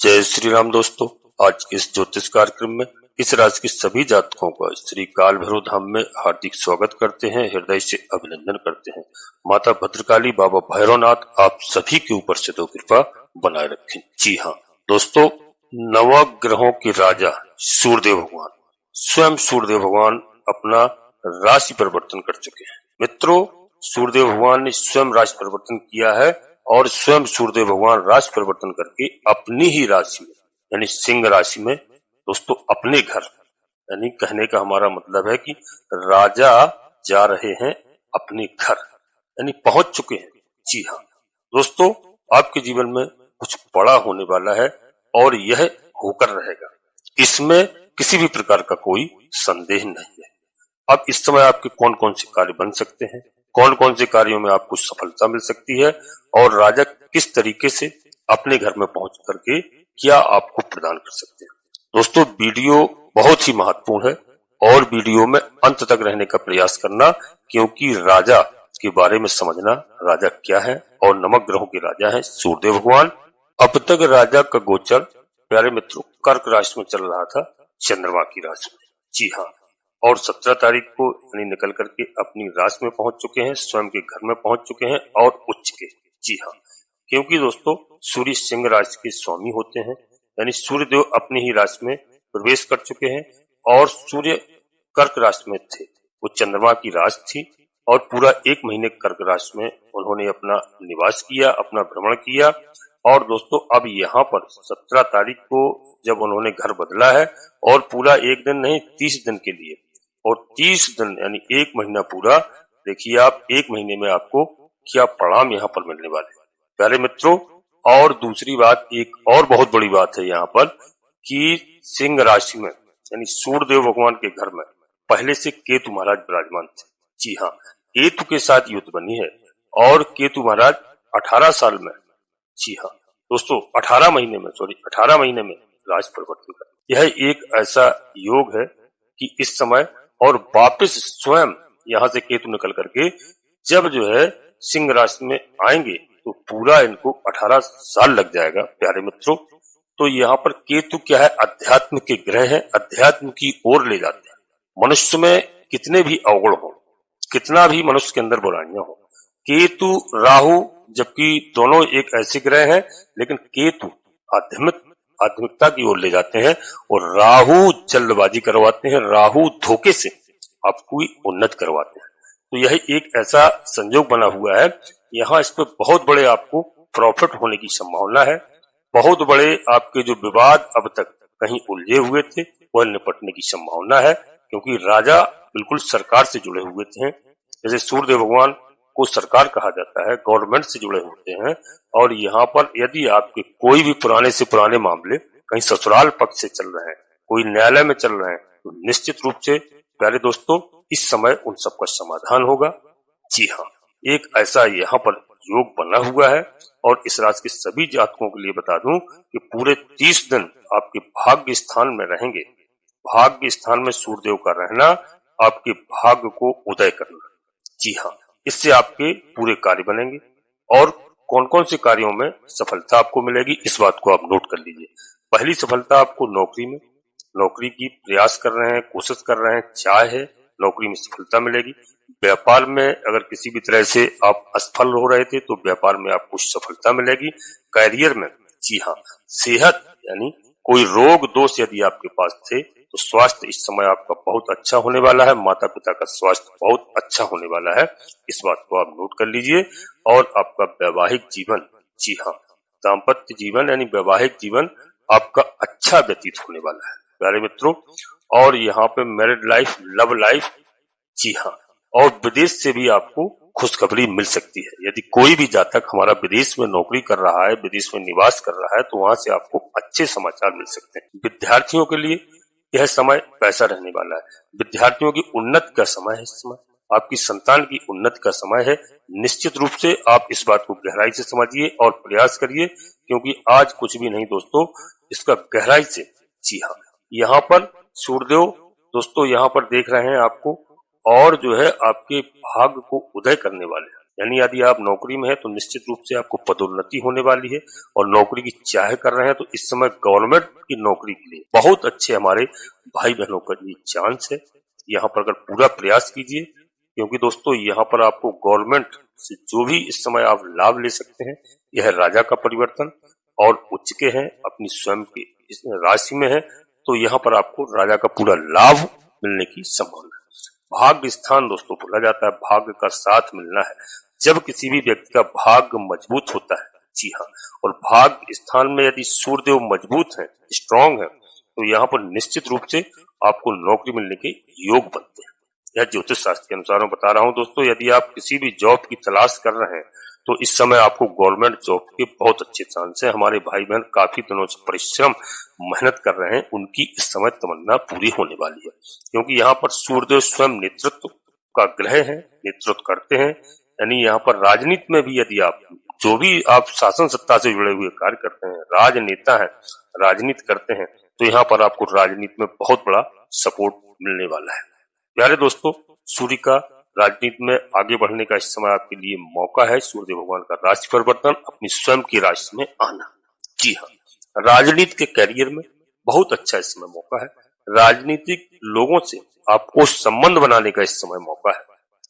जय श्री राम दोस्तों। आज के इस ज्योतिष कार्यक्रम में इस राशि के सभी जातकों का श्री काल भैरव धाम में हार्दिक स्वागत करते हैं, हृदय से अभिनंदन करते हैं। माता भद्रकाली, बाबा भैरवनाथ आप सभी के ऊपर से तो कृपा बनाए रखें। जी हाँ दोस्तों, नवग्रहों के राजा सूर्यदेव भगवान, स्वयं सूर्यदेव भगवान अपना राशि परिवर्तन कर चुके हैं। मित्रों, सूर्यदेव भगवान ने स्वयं राशि परिवर्तन किया है और स्वयं सूर्यदेव भगवान राशि परिवर्तन करके अपनी ही राशि में यानी सिंह राशि में दोस्तों अपने घर, यानी कहने का हमारा मतलब है कि राजा जा रहे हैं अपने घर, यानी पहुंच चुके हैं। जी हाँ दोस्तों, आपके जीवन में कुछ बड़ा होने वाला है और यह होकर रहेगा, इसमें किसी भी प्रकार का कोई संदेह नहीं है। अब इस समय आपके कौन कौन से कार्य बन सकते हैं, कौन कौन से कार्यों में आपको सफलता मिल सकती है और राजा किस तरीके से अपने घर में पहुंच करके क्या आपको प्रदान कर सकते हैं। दोस्तों, वीडियो बहुत ही महत्वपूर्ण है और वीडियो में अंत तक रहने का प्रयास करना, क्योंकि राजा के बारे में समझना, राजा क्या है और नवग्रहों ग्रहों के राजा है सूर्यदेव भगवान। अब तक राजा का गोचर प्यारे मित्रों कर्क राशि में चल रहा था, चंद्रमा की राशि में। जी हाँ, और 17 तारीख को यानी निकल करके अपनी राशि में पहुंच चुके हैं, स्वयं के घर में पहुंच चुके हैं और उच्च के। जी हाँ, क्योंकि दोस्तों सूर्य सिंह राशि के स्वामी होते हैं, यानी सूर्यदेव अपनी ही राशि में प्रवेश कर चुके हैं और सूर्य कर्क राशि में थे, वो चंद्रमा की राशि थी और पूरा 1 महीने कर्क राशि में उन्होंने अपना निवास किया, अपना भ्रमण किया। और दोस्तों अब यहाँ पर 17 तारीख को जब उन्होंने घर बदला है और पूरा 1 दिन नहीं 30 दिन के लिए, और 30 दिन यानी 1 महीना पूरा, देखिए आप 1 महीने में आपको क्या परिणाम यहाँ पर मिलने वाले हैं प्यारे मित्रों। और दूसरी बात, एक और बहुत बड़ी बात है यहाँ पर कि सिंह राशि में यानी सूर्यदेव भगवान के घर में पहले से केतु महाराज विराजमान थे। जी हाँ, केतु के साथ युद्ध बनी है और केतु महाराज 18 साल में, जी हाँ दोस्तों 18 महीने में राशि परिवर्तन कर, यह एक ऐसा योग है कि इस समय और वापस स्वयं यहाँ से केतु निकल करके जब जो है सिंह राशि में आएंगे तो पूरा इनको 18 साल लग जाएगा प्यारे मित्रों। तो यहाँ पर केतु क्या है, अध्यात्म के ग्रह है, अध्यात्म की ओर ले जाते हैं। मनुष्य में कितने भी अवगुण हो, कितना भी मनुष्य के अंदर बुराइयां हो, केतु राहु जबकि दोनों एक ऐसे ग्रह हैं, लेकिन केतु आध्यात्मिकता की ओर ले जाते हैं और राहु जल्दबाजी करवाते हैं, राहु धोखे से आपको उन्नत करवाते हैं। तो यह एक ऐसा संयोग बना हुआ है, यहाँ इस पे बहुत बड़े आपको प्रॉफिट होने की संभावना है। बहुत बड़े आपके जो विवाद अब तक कहीं उलझे हुए थे वह निपटने की संभावना है, क्योंकि राजा बिल्कुल सरकार से जुड़े हुए थे। जैसे सूर्यदेव भगवान को सरकार कहा जाता है, गवर्नमेंट से जुड़े होते हैं। और यहाँ पर यदि आपके कोई भी पुराने से पुराने मामले कहीं ससुराल पक्ष से चल रहे हैं, कोई न्यायालय में चल रहे हैं, तो निश्चित रूप से प्यारे दोस्तों इस समय उन सबका समाधान होगा। जी हाँ, एक ऐसा यहाँ पर योग बना हुआ है। और इस राशि के सभी जातकों के लिए बता दूं कि पूरे 30 दिन आपके भाग्य स्थान में रहेंगे। भाग्य स्थान में सूर्यदेव का रहना आपके भाग्य को उदय करना। जी हाँ, इससे आपके पूरे कार्य बनेंगे और कौन कौन से कार्यों में सफलता आपको मिलेगी इस बात को आप नोट कर लीजिए। पहली सफलता आपको नौकरी में, नौकरी की प्रयास कर रहे हैं, कोशिश कर रहे हैं, चाह है, नौकरी में सफलता मिलेगी। व्यापार में अगर किसी भी तरह से आप असफल हो रहे थे तो व्यापार में आपको सफलता मिलेगी। करियर में, जी हाँ, सेहत यानी कोई रोग दोष यदि आपके पास थे तो स्वास्थ्य इस समय आपका बहुत अच्छा होने वाला है, माता पिता का स्वास्थ्य बहुत अच्छा होने वाला है, इस बात को आप नोट कर लीजिए। और आपका वैवाहिक जीवन, जी हाँ, दाम्पत्य जीवन यानी वैवाहिक जीवन आपका अच्छा व्यतीत होने वाला है प्यारे मित्रों। और यहाँ पे मैरिड लाइफ, लव लाइफ, जी हाँ, और विदेश से भी आपको खुशखबरी मिल सकती है। यदि कोई भी जातक हमारा विदेश में नौकरी कर रहा है, विदेश में निवास कर रहा है, तो वहां से आपको अच्छे समाचार मिल सकते हैं। विद्यार्थियों के लिए यह समय पैसा रहने वाला है। विद्यार्थियों की उन्नति का समय है, इस समय आपकी संतान की उन्नति का समय है। निश्चित रूप से आप इस बात को गहराई से समझिए और प्रयास करिए, क्योंकि आज कुछ भी नहीं दोस्तों, इसका गहराई से, जी हाँ, यहाँ पर सूर्यदेव दोस्तों यहाँ पर देख रहे हैं आपको और जो है आपके भाग्य को उदय करने वाले हैं। यानी यदि आप नौकरी में है तो निश्चित रूप से आपको पदोन्नति होने वाली है, और नौकरी की चाह कर रहे हैं तो इस समय गवर्नमेंट की नौकरी के लिए बहुत अच्छे हमारे भाई बहनों का ये चांस है। यहाँ पर अगर पूरा प्रयास कीजिए, क्योंकि दोस्तों यहाँ पर आपको गवर्नमेंट से जो भी इस समय आप लाभ ले सकते हैं, यह राजा का परिवर्तन और उच्च के हैं, अपनी स्वयं की राशि में है, तो यहाँ पर आपको राजा का पूरा लाभ मिलने की संभावना है। भाग्य स्थान दोस्तों बोला जाता है, भाग्य का साथ मिलना है जब किसी भी व्यक्ति का भाग्य मजबूत होता है। जी हाँ, और भाग्य स्थान में यदि सूर्यदेव मजबूत है, स्ट्रांग है, तो यहाँ पर निश्चित रूप से आपको नौकरी मिलने के योग बनते हैं। यह ज्योतिष शास्त्र के अनुसार मैं बता रहा हूँ दोस्तों। यदि आप किसी भी जॉब की तलाश कर रहे हैं तो इस समय आपको गवर्नमेंट जॉब के बहुत अच्छे चांस है। हमारे भाई बहन काफी दिनों से परिश्रम मेहनत कर रहे हैं, उनकी इस समय तमन्ना पूरी होने वाली है, क्योंकि यहाँ पर सूर्यदेव स्वयं नेतृत्व का ग्रह है, नेतृत्व करते हैं। यानी यहाँ पर राजनीति में भी यदि आप जो भी आप शासन सत्ता से जुड़े हुए कार्य करते हैं, राजनेता हैं, राजनीति करते हैं, तो यहाँ पर आपको राजनीति में बहुत बड़ा सपोर्ट मिलने वाला है। प्यारे दोस्तों, सूर्य का राजनीति में आगे बढ़ने का इस समय आपके लिए मौका है। सूर्य भगवान का राशि परिवर्तन, अपनी स्वयं की राशि में आना। जी हाँ, राजनीति के कैरियर में बहुत अच्छा इस समय मौका है। राजनीतिक लोगों से आपको संबंध बनाने का इस समय मौका है।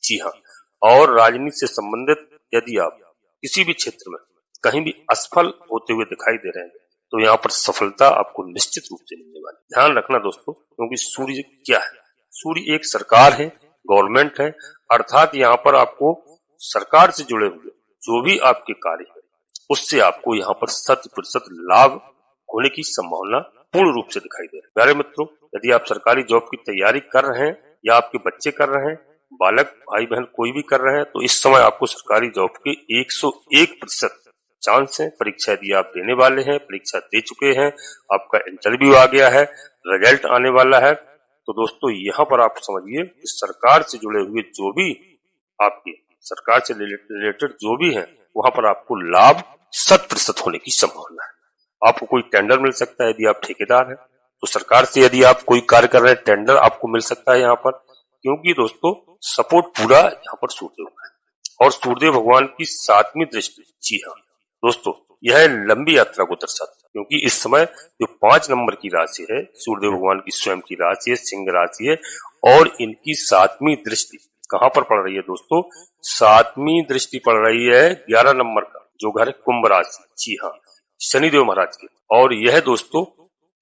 जी हाँ, और राजनीति से संबंधित यदि आप किसी भी क्षेत्र में कहीं भी असफल होते हुए दिखाई दे रहे हैं तो यहाँ पर सफलता आपको निश्चित रूप से मिलने वाली है। ध्यान रखना दोस्तों, क्योंकि सूर्य क्या है? सूर्य एक सरकार है, गवर्नमेंट है, अर्थात यहाँ पर आपको सरकार से जुड़े हुए जो भी आपके कार्य है उससे आपको यहाँ पर 100% लाभ होने की संभावना पूर्ण रूप से दिखाई दे रही है। प्यारे मित्रों, यदि आप सरकारी जॉब की तैयारी कर रहे हैं या आपके बच्चे कर रहे हैं, बालक भाई बहन कोई भी कर रहे हैं, तो इस समय आपको सरकारी जॉब के 101% चांस है। परीक्षा यदि आप देने वाले हैं, परीक्षा दे चुके हैं, आपका इंटरव्यू आ गया है, रिजल्ट आने वाला है, तो दोस्तों यहाँ पर आप समझिए सरकार से जुड़े हुए जो भी आपके सरकार से रिलेटेड जो भी है वहां पर आपको लाभ 100% होने की संभावना है। आपको कोई टेंडर मिल सकता है, यदि आप ठेकेदार हैं तो सरकार से यदि आप कोई कार्य कर रहे हैं, टेंडर आपको मिल सकता है यहाँ पर, क्योंकि दोस्तों सपोर्ट पूरा यहाँ पर सूर्यदेव का है। और सूर्यदेव भगवान की 7वीं दृष्टि, जी हाँ दोस्तों, यह लंबी यात्रा को दर्शाती है, क्योंकि इस समय जो 5 नंबर की राशि है, सूर्यदेव भगवान की स्वयं की राशि है, सिंह राशि है, और इनकी 7वीं दृष्टि कहाँ पर पड़ रही है दोस्तों? 7वीं दृष्टि पड़ रही है 11 नंबर का जो घर है कुंभ राशि। जी हाँ, शनिदेव महाराज के। और यह दोस्तों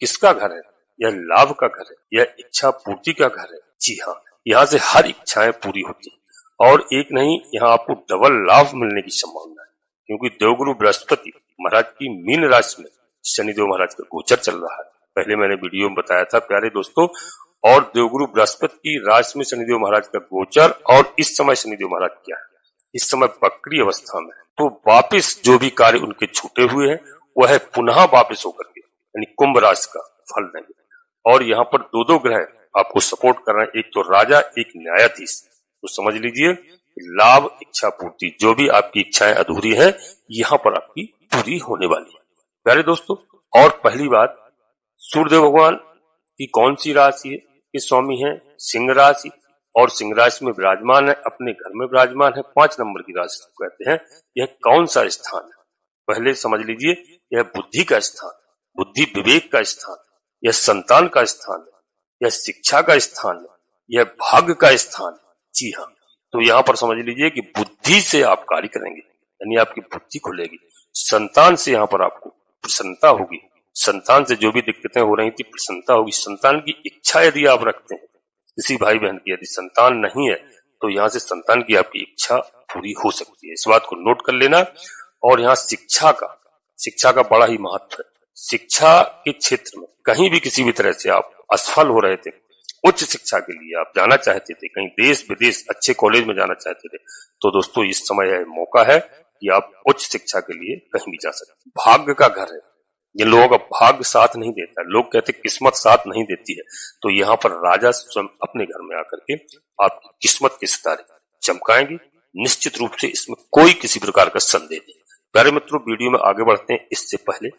किसका घर है? यह लाभ का घर है, यह इच्छा पूर्ति का घर है। जी हाँ, यहाँ से हर इच्छाएं पूरी होती है, और एक नहीं, यहाँ आपको डबल लाभ मिलने की संभावना है, क्योंकि देवगुरु बृहस्पति महाराज की मीन राशि में शनिदेव महाराज का गोचर चल रहा है। पहले मैंने वीडियो में बताया था प्यारे दोस्तों, और देवगुरु बृहस्पति की राशि में शनिदेव महाराज का गोचर, और इस समय शनिदेव महाराज क्या है? इस समय वक्री अवस्था में है, तो वापिस जो भी कार्य उनके छूटे हुए हैं वह पुनः वापिस होकर के यानी कुंभ राशि का फल देंगे। और यहाँ पर दो ग्रह आपको सपोर्ट कर रहे हैं, एक तो राजा, एक न्यायाधीश। तो समझ लीजिए लाभ, इच्छा पूर्ति, जो भी आपकी इच्छाएं अधूरी है यहाँ पर आपकी पूरी होने वाली है। प्यारे दोस्तों, और पहली बात, सूर्यदेव भगवान की कौन सी राशि है? ये स्वामी है सिंह राशि, और सिंह राशि में विराजमान है, अपने घर में विराजमान है, 5 नंबर की राशि कहते हैं। यह कौन सा स्थान है? पहले समझ लीजिए, यह बुद्धि का स्थान, बुद्धि विवेक का स्थान, यह संतान का स्थान है, यह शिक्षा का स्थान है, यह भाग्य का स्थान है। जी हाँ, तो यहाँ पर समझ लीजिए कि बुद्धि से आप कार्य करेंगे, यानी आपकी बुद्धि खुलेगी। संतान से यहाँ पर आपको प्रसन्नता होगी, संतान से जो भी दिक्कतें हो रही थी प्रसन्नता होगी। संतान की इच्छा यदि आप रखते हैं, किसी भाई बहन की यदि संतान नहीं है तो यहाँ से संतान की आपकी इच्छा पूरी हो सकती है। इस बात को नोट कर लेना। और यहाँ शिक्षा का बड़ा ही महत्व है। शिक्षा के क्षेत्र में कहीं भी किसी भी तरह से आप असफल हो रहे थे, उच्च शिक्षा के लिए आप जाना चाहते थे, कहीं देश विदेश अच्छे कॉलेज में जाना चाहते थे, तो दोस्तों इस समय यह मौका है कि आप उच्च शिक्षा के लिए कहीं भी जा सकते। भाग्य का घर है, ये लोगों का भाग्य साथ नहीं देता है, लोग कहते किस्मत साथ नहीं देती है, तो यहाँ पर राजा स्वयं अपने घर में आकर के आपकी किस्मत के सितारे चमकाएंगे। निश्चित रूप से इसमें कोई किसी प्रकार का संदेह नहीं। प्यारे मित्रों, वीडियो में आगे बढ़ते हैं, इससे पहले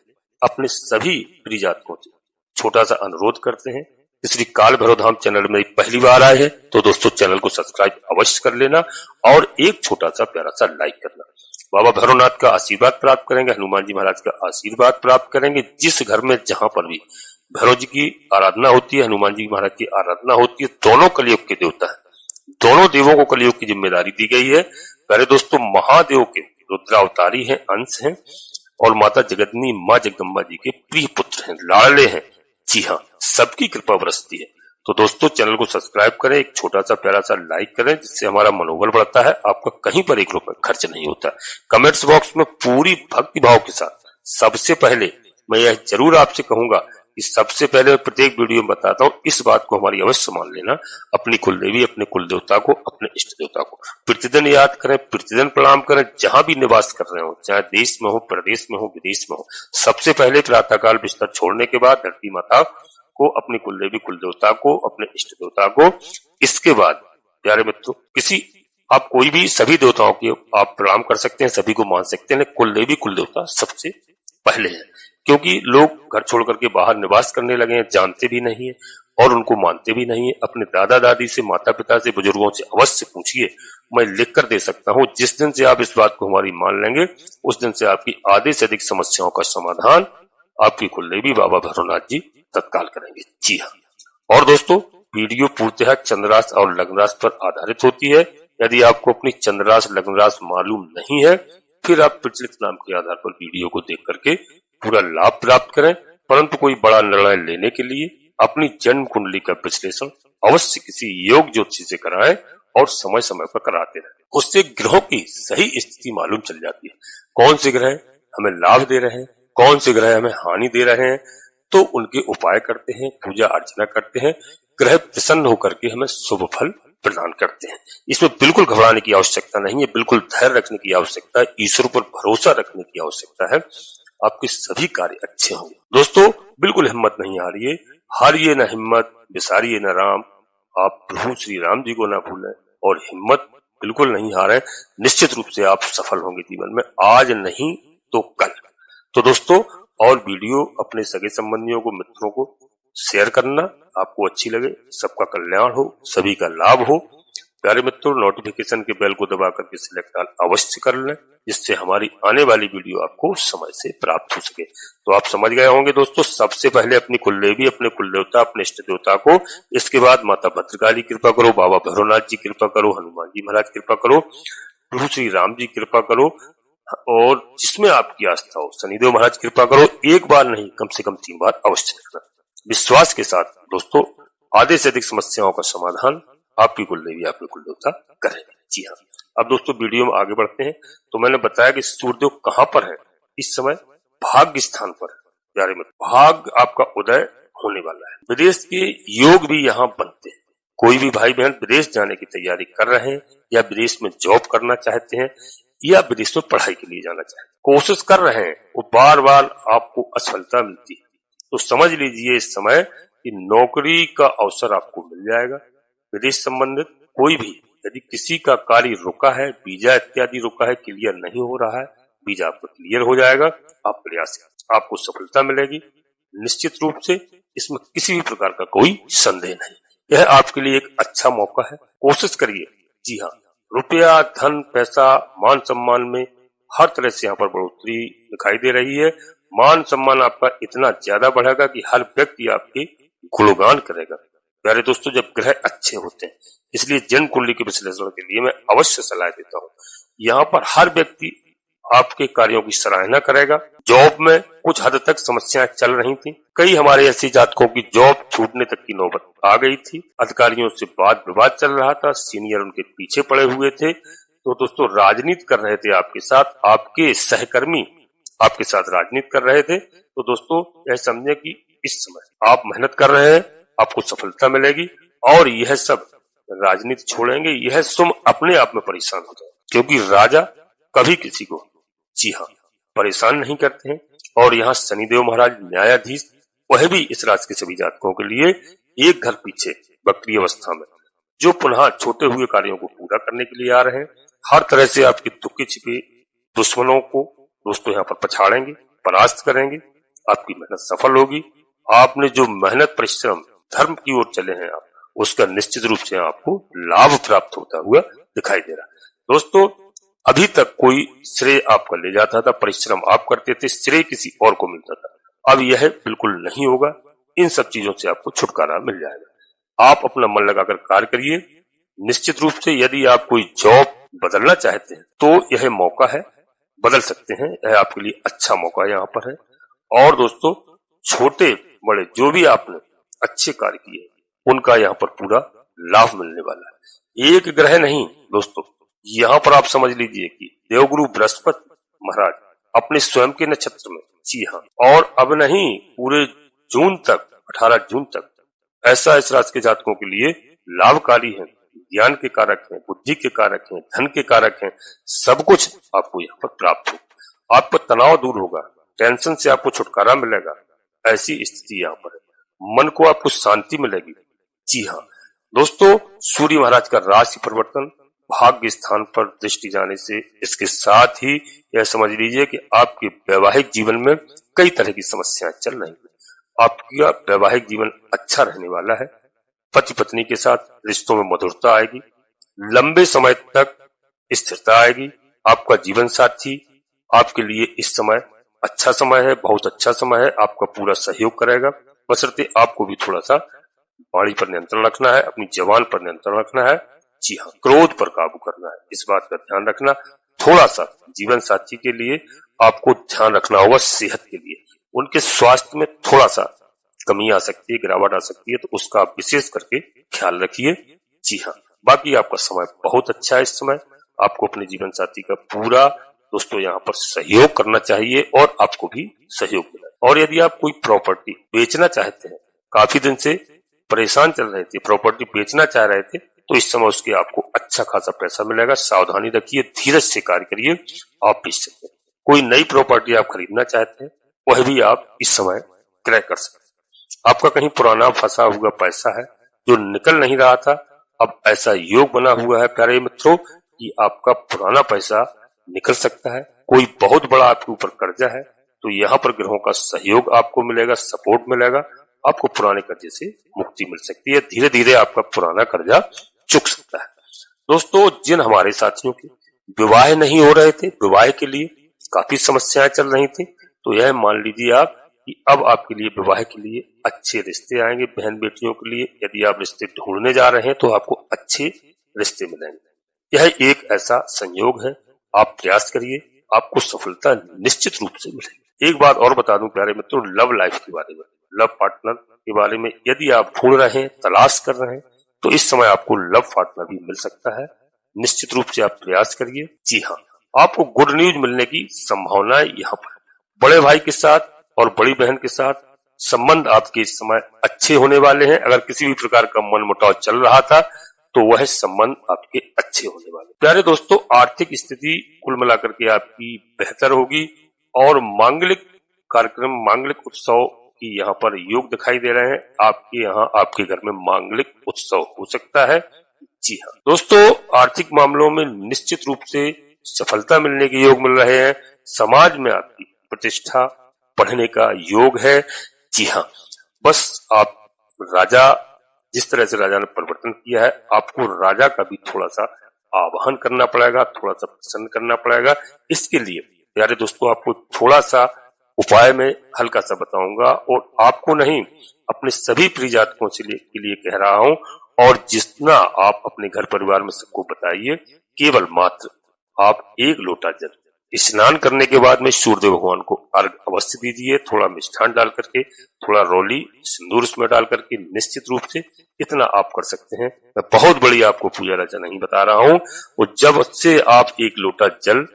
अपने सभी प्रिय जातकों से छोटा सा अनुरोध करते हैं श्री काल भैरव धाम चैनल में पहली बार आए हैं तो दोस्तों चैनल को सब्सक्राइब अवश्य कर लेना और एक छोटा सा प्यारा सा लाइक करना। बाबा भैरवनाथ का आशीर्वाद प्राप्त करेंगे, हनुमान जी महाराज का आशीर्वाद प्राप्त करेंगे। जिस घर में जहां पर भी भैरव जी की आराधना होती है, हनुमान जी महाराज की आराधना होती है, दोनों कलयुग के देवता है। दोनों देवों को कलयुग की जिम्मेदारी दी गई है। प्यारे दोस्तों, महादेव के रुद्रावतारी हैं, अंश हैं और माता जगदनी माँ जगदम्बा जी के प्रिय पुत्र हैं, लाडले हैं। जी हाँ, सबकी कृपा बरसती है। तो दोस्तों चैनल को सब्सक्राइब करें, एक छोटा सा प्यारा सा लाइक करें, जिससे हमारा मनोबल बढ़ता है। आपका कहीं पर 1 रुपए खर्च नहीं होता। कमेंट्स बॉक्स में पूरी भक्ति भाव के साथ सबसे पहले मैं यह जरूर आपसे कहूंगा कि सबसे पहले प्रत्येक वीडियो में बताता हूँ, इस बात को हमारी अवश्य मान लेना। अपनी कुलदेवी, अपने कुल देवता को, अपने इष्ट देवता को प्रतिदिन याद करें, प्रतिदिन प्रणाम करें। जहां भी निवास कर रहे हो, चाहे देश में हो, प्रदेश में हो, विदेश में हो, सबसे पहले प्रातःकाल बिस्तर छोड़ने के बाद धरती माता को, अपनी कुलदेवी कुल देवता को, अपने इष्ट देवता को, इसके बाद प्यारे मित्रों किसी आप कोई भी सभी देवताओं की आप प्रणाम कर सकते हैं, सभी को मान सकते हैं। कुलदेवी कुल देवता सबसे पहले है, क्योंकि लोग घर छोड़ करके बाहर निवास करने लगे हैं, जानते भी नहीं है और उनको मानते भी नहीं है। अपने दादा दादी से, माता पिता से, बुजुर्गों से अवश्य पूछिए, मैं लिख कर दे सकता हूँ। जिस दिन से आप इस बात को हमारी मान लेंगे, उस दिन से आपकी आधे से अधिक समस्याओं का समाधान आपकी कुलदेवी बाबा भैरवनाथ जी तत्काल करेंगे। जी हाँ, और दोस्तों वीडियो पूर्णतः चंद्रास और लग्नराशि पर आधारित होती है। यदि आपको अपनी चंद्रास लग्नराशि मालूम नहीं है, फिर आप प्रचलित नाम के आधार पर वीडियो को देख करके पूरा लाभ प्राप्त करें। परंतु कोई बड़ा निर्णय लेने के लिए अपनी जन्म कुंडली का विश्लेषण अवश्य किसी योग ज्योतिषी से कराएं और समय समय पर कराते रहें। उससे ग्रहों की सही स्थिति मालूम चल जाती है। कौन से ग्रह हमें लाभ दे रहे हैं, कौन से ग्रह हमें हानि दे रहे हैं, तो उनके उपाय करते हैं, पूजा अर्चना करते हैं। ग्रह प्रसन्न होकर के हमें शुभ फल प्रदान करते हैं। इसमें बिल्कुल घबराने की आवश्यकता नहीं है, बिल्कुल धैर्य रखने की आवश्यकता है, ईश्वर पर भरोसा रखने की आवश्यकता है। आपके सभी कार्य अच्छे होंगे। दोस्तों बिल्कुल हिम्मत नहीं हारिए, हारिए न हिम्मत, बिसारिए न राम। आप प्रभु श्री राम जी को ना भूलें और हिम्मत बिल्कुल नहीं हारें। निश्चित रूप से आप सफल होंगे जीवन में, आज नहीं तो कल। तो दोस्तों और वीडियो अपने सगे संबंधियों को, मित्रों को शेयर करना, आपको अच्छी लगे, सबका कल्याण हो, सभी का लाभ हो। प्यारे मित्रों, नोटिफिकेशन के बेल को दबा करके सिलेक्ट अवश्य कर लें, जिससे हमारी आने वाली वीडियो आपको समय से प्राप्त हो सके। तो आप समझ गए होंगे दोस्तों, सबसे पहले अपनी कुलदेवी, अपने कुल देवता, अपने इष्ट देवता को, इसके बाद माता भद्रकाली कृपा करो, बाबा भैरवनाथ जी कृपा करो, हनुमान जी महाराज कृपा करो, प्रभु श्री राम जी कृपा करो और जिसमें आपकी आस्था हो, शनिदेव महाराज कृपा करो। एक बार नहीं, कम से कम 3 बार अवश्य करना। विश्वास के साथ दोस्तों आधे से अधिक समस्याओं का समाधान आपकी कुलदेवी, आपके कुल देवता करेंगे। जी हाँ, अब दोस्तों वीडियो में आगे बढ़ते हैं। तो मैंने बताया कि सूर्यदेव कहां पर है इस समय, भाग्य स्थान पर है। प्यारे मित्र, भाग्य आपका उदय होने वाला है। विदेश के योग भी यहाँ बनते हैं। कोई भी भाई बहन विदेश जाने की तैयारी कर रहे हैं या विदेश में जॉब करना चाहते हैं या विदेश में पढ़ाई के लिए जाना चाहते हैं, कोशिश कर रहे हैं, वो बार बार आपको असफलता मिलती है, तो समझ लीजिए इस समय कि नौकरी का अवसर आपको मिल जाएगा। विदेश संबंधित कोई भी यदि किसी का कार्य रुका है, वीजा इत्यादि रुका है, क्लियर नहीं हो रहा है, वीजा आपको क्लियर हो जाएगा। आप प्रयास करें, आपको सफलता मिलेगी निश्चित रूप से, इसमें किसी भी प्रकार का कोई संदेह नहीं। यह आपके लिए एक अच्छा मौका है, कोशिश करिए। जी हाँ, रुपया, धन, पैसा, मान सम्मान में हर तरह से यहाँ पर बढ़ोतरी दिखाई दे रही है। मान सम्मान आपका इतना ज्यादा बढ़ेगा कि हर व्यक्ति आपके गुणगान करेगा। प्यारे दोस्तों, जब ग्रह अच्छे होते हैं, इसलिए जन्म कुंडली के विश्लेषण के लिए मैं अवश्य सलाह देता हूँ। यहाँ पर हर व्यक्ति आपके कार्यों की सराहना करेगा। जॉब में कुछ हद तक समस्याएं चल रही थी, कई हमारे ऐसे जातकों की जॉब छूटने तक की नौबत आ गई थी। अधिकारियों से वाद विवाद चल रहा था, सीनियर उनके पीछे पड़े हुए थे। तो दोस्तों राजनीति कर रहे थे आपके साथ, आपके सहकर्मी आपके साथ राजनीति कर रहे थे। तो दोस्तों यह समझे कि इस समय आप मेहनत कर रहे हैं, आपको सफलता मिलेगी और यह सब राजनीति छोड़ेंगे, यह तुम अपने आप में परेशान हो जाए, क्योंकि राजा कभी किसी को, जी हाँ, परेशान नहीं करते हैं। और यहाँ शनिदेव महाराज न्यायाधीश, वह भी इस राशि के सभी जातकों के लिए एक घर पीछे वक्री अवस्था में, जो पुनः छोटे हुए कार्यों को पूरा करने के लिए आ रहे हैं। हर तरह से आपके दुखी छिपे दुश्मनों को दोस्तों यहाँ पर पछाड़ेंगे, परास्त करेंगे, आपकी मेहनत सफल होगी। आपने जो मेहनत परिश्रम धर्म की ओर चले हैं आप, उसका निश्चित रूप से आपको लाभ प्राप्त होता हुआ दिखाई दे रहा है। दोस्तों, अभी तक कोई श्रेय आपका ले जाता था, परिश्रम आप करते थे, श्रेय किसी और को मिलता था। अब यह बिल्कुल नहीं होगा। इन सब चीजों से आपको छुटकारा मिल जाएगा। आप अपना मन लगाकर कार्य करिए। निश्चित रूप से यदि आप कोई जॉब बदलना चाहते हैं तो यह मौका है, बदल सकते हैं। यह आपके लिए अच्छा मौका यहाँ पर है। और दोस्तों, छोटे बड़े जो भी आपने अच्छे कार्य किए उनका यहाँ पर पूरा लाभ मिलने वाला है। एक ग्रह नहीं दोस्तों, यहाँ पर आप समझ लीजिए कि देवगुरु बृहस्पति महाराज अपने स्वयं के नक्षत्र में, जी हाँ, और अब नहीं पूरे जून तक, 18 जून तक ऐसा इस राशि के जातकों के लिए लाभकारी है। ज्ञान के कारक हैं, बुद्धि के कारक हैं, धन के कारक हैं, सब कुछ आपको यहाँ पर प्राप्त हो। आपका तनाव दूर होगा, टेंशन से आपको छुटकारा मिलेगा। ऐसी स्थिति यहाँ पर है। मन को आपको शांति मिलेगी। जी हाँ दोस्तों, सूर्य महाराज का राशि परिवर्तन, भाग्य स्थान पर दृष्टि जाने से, इसके साथ ही यह समझ लीजिए कि आपके वैवाहिक जीवन में कई तरह की समस्याएं चल रही हैं। आपका वैवाहिक जीवन अच्छा रहने वाला है। पति पत्नी के साथ रिश्तों में मधुरता आएगी, लंबे समय तक स्थिरता आएगी। आपका जीवन साथी आपके लिए इस समय अच्छा समय है, बहुत अच्छा समय है, आपका पूरा सहयोग करेगा। बशर्ते आपको भी थोड़ा सा वाणी पर नियंत्रण रखना है, अपनी जबान पर नियंत्रण रखना है। जी हाँ, क्रोध पर काबू करना है, इस बात का ध्यान रखना। थोड़ा सा जीवन साथी के लिए आपको ध्यान रखना होगा, सेहत के लिए उनके स्वास्थ्य में थोड़ा सा कमी आ सकती है, गिरावट आ सकती है, तो उसका आप विशेष करके ख्याल रखिए। जी हाँ, बाकी आपका समय बहुत अच्छा है। इस समय आपको अपने जीवन साथी का पूरा दोस्तों यहाँ पर सहयोग करना चाहिए और आपको भी सहयोग मिला। और यदि आप कोई प्रॉपर्टी बेचना चाहते हैं, काफी दिन से परेशान चल रहे थे, प्रॉपर्टी बेचना चाह रहे थे, तो इस समय उसके आपको अच्छा खासा पैसा मिलेगा। सावधानी रखिए, धीरज से कार्य करिए, आप बेच सकते हैं। कोई नई प्रॉपर्टी आप खरीदना चाहते हैं, वह भी आप इस समय क्रय कर सकते हैं। आपका कहीं पुराना फंसा हुआ पैसा है जो निकल नहीं रहा था, अब ऐसा योग बना हुआ है प्यारे मित्रों कि आपका पुराना पैसा निकल सकता है। कोई बहुत बड़ा आपके ऊपर कर्जा है तो यहाँ पर ग्रहों का सहयोग आपको मिलेगा, सपोर्ट मिलेगा, आपको पुराने कर्जे से मुक्ति मिल सकती है। धीरे धीरे आपका पुराना कर्जा चुक सकता है। दोस्तों, जिन हमारे साथियों के विवाह नहीं हो रहे थे, विवाह के लिए काफी समस्याएं चल रही थी, तो यह मान लीजिए आप कि अब आपके लिए विवाह के लिए अच्छे रिश्ते आएंगे। बहन बेटियों के लिए यदि आप रिश्ते ढूंढने जा रहे हैं तो आपको अच्छे रिश्ते मिलेंगे। यह एक ऐसा संयोग है, आप प्रयास करिए, आपको सफलता निश्चित रूप से मिलेगी। एक बात और बता दूं प्यारे मित्रों, लव लाइफ के बारे में, लव पार्टनर के बारे में यदि आप ढूंढ रहे हैं, तलाश कर रहे हैं, तो इस समय आपको लव पार्टनर भी मिल सकता है। निश्चित रूप से आप प्रयास करिए। जी हाँ, आपको गुड न्यूज मिलने की संभावना यहाँ पर। बड़े भाई के साथ और बड़ी बहन के साथ संबंध आपके इस समय अच्छे होने वाले हैं। अगर किसी भी प्रकार का मनमुटाव चल रहा था तो वह संबंध आपके अच्छे होने वाले। प्यारे दोस्तों, आर्थिक स्थिति कुल मिलाकर के आपकी बेहतर होगी और मांगलिक कार्यक्रम, मांगलिक उत्सव की यहाँ पर योग दिखाई दे रहे हैं। आपके यहाँ, आपके घर में मांगलिक उत्सव हो सकता है। जी हाँ दोस्तों, आर्थिक मामलों में निश्चित रूप से सफलता मिलने के योग मिल रहे हैं। समाज में आपकी प्रतिष्ठा बढ़ने का योग है। जी हाँ, बस आप राजा, जिस तरह से राजा ने परिवर्तन किया है, आपको राजा का भी थोड़ा सा आवाहन करना पड़ेगा, थोड़ा सा प्रसन्न करना पड़ेगा। इसके लिए प्यारे दोस्तों, आपको थोड़ा सा उपाय में हल्का सा बताऊंगा और आपको नहीं, अपने सभी प्रिय जातकों के लिए कह रहा हूं। और जितना आप अपने घर परिवार में सबको बताइए, केवल मात्र आप 1 लोटा जल स्नान करने के बाद में सूर्यदेव भगवान को अर्घ अवश्य दीजिए। थोड़ा मिष्ठान डाल करके, थोड़ा रोली सिंदूर उसमें डाल करके, निश्चित रूप से इतना आप कर सकते हैं। मैं बहुत बड़ी आपको पूजा रचा नहीं बता रहा हूँ। और जब से आप 1 लोटा जल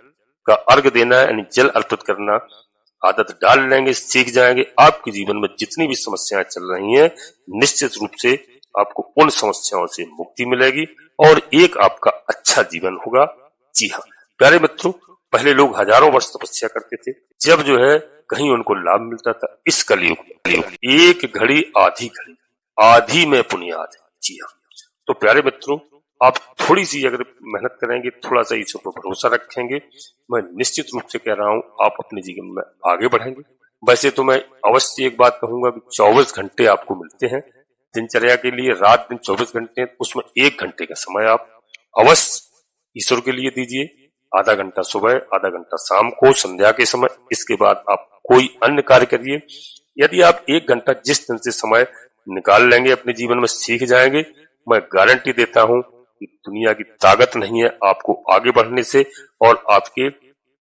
का अर्घ देना है, यानी जल अर्पित करना आदत डाल लेंगे, सीख जाएंगे, आपके जीवन में जितनी भी समस्याएं चल रही हैं, निश्चित रूप से आपको उन समस्याओं से मुक्ति मिलेगी और एक आपका अच्छा जीवन होगा। जी हाँ प्यारे मित्रों, पहले लोग हजारों वर्ष तपस्या करते थे, जब जो है कहीं उनको लाभ मिलता था। इस कलयुग में 1 घड़ी आधी घड़ी, आधी में पुनियाद है। जी हाँ, तो प्यारे मित्रों, आप थोड़ी सी अगर मेहनत करेंगे, थोड़ा सा ईश्वर पर भरोसा रखेंगे, मैं निश्चित रूप से कह रहा हूँ आप अपने जीवन में आगे बढ़ेंगे। वैसे तो मैं अवश्य एक बात कहूंगा कि 24 घंटे आपको मिलते हैं, दिनचर्या के लिए रात दिन 24 घंटे हैं, उसमें 1 घंटे का समय आप अवश्य ईश्वर के लिए दीजिए। आधा घंटा सुबह, आधा घंटा शाम को संध्या के समय। इसके बाद आप कोई अन्य कार्य करिए। यदि आप 1 घंटा जिस दिन से समय निकाल लेंगे, अपने जीवन में सीख जाएंगे, मैं गारंटी देता हूं कि दुनिया की ताकत नहीं है आपको आगे बढ़ने से, और आपके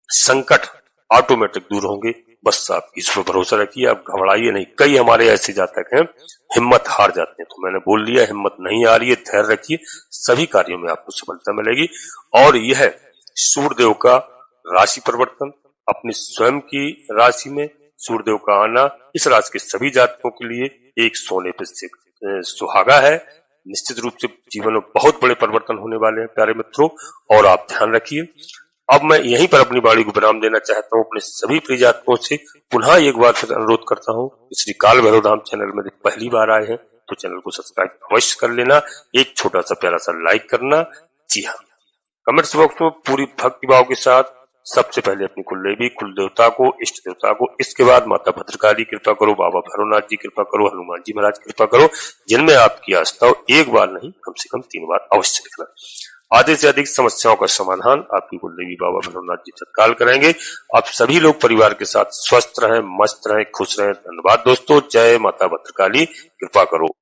संकट ऑटोमेटिक दूर होंगे। बस आप इस पर भरोसा रखिए, आप घबराइए नहीं। कई हमारे ऐसे जातक हैं हिम्मत हार जाते हैं, तो मैंने बोल लिया हिम्मत नहीं आ रही है, धैर्य रखिए, सभी कार्यों में आपको सफलता मिलेगी। और यह सूर्यदेव का राशि परिवर्तन, अपनी स्वयं की राशि में सूर्यदेव का आना, इस राशि के सभी जातकों के लिए एक सोने पे सुहागा है। निश्चित रूप से जीवन में बहुत बड़े परिवर्तन होने वाले हैं प्यारे मित्रों, और आप ध्यान रखिए। अब मैं यहीं पर अपनी वाणी को विराम देना चाहता हूं। अपने सभी प्रिय जातकों से पुनः एक बार फिर अनुरोध करता हूं, श्री काल भैरव धाम चैनल में पहली बार आए हैं तो चैनल को सब्सक्राइब अवश्य कर लेना, एक छोटा सा प्यारा सा लाइक करना। जी हाँ, कमेंट्स बॉक्स में पूरी भक्ति भाव के साथ सबसे पहले अपनी कुलदेवी, कुल देवता को, इष्ट देवता को, इसके बाद माता भद्रकाली कृपा करो, बाबा भैरवनाथ जी कृपा करो, हनुमान जी महाराज कृपा करो, जिनमें आपकी आस्था हो। एक बार नहीं, कम से कम 3 बार अवश्य लिखना। आधे से अधिक समस्याओं का समाधान आपकी कुलदेवी बाबा भैरवनाथ जी तत्काल करेंगे। आप सभी लोग परिवार के साथ स्वस्थ रहें, मस्त रहें, खुश रहें। धन्यवाद दोस्तों। जय माता भद्रकाली, कृपा करो।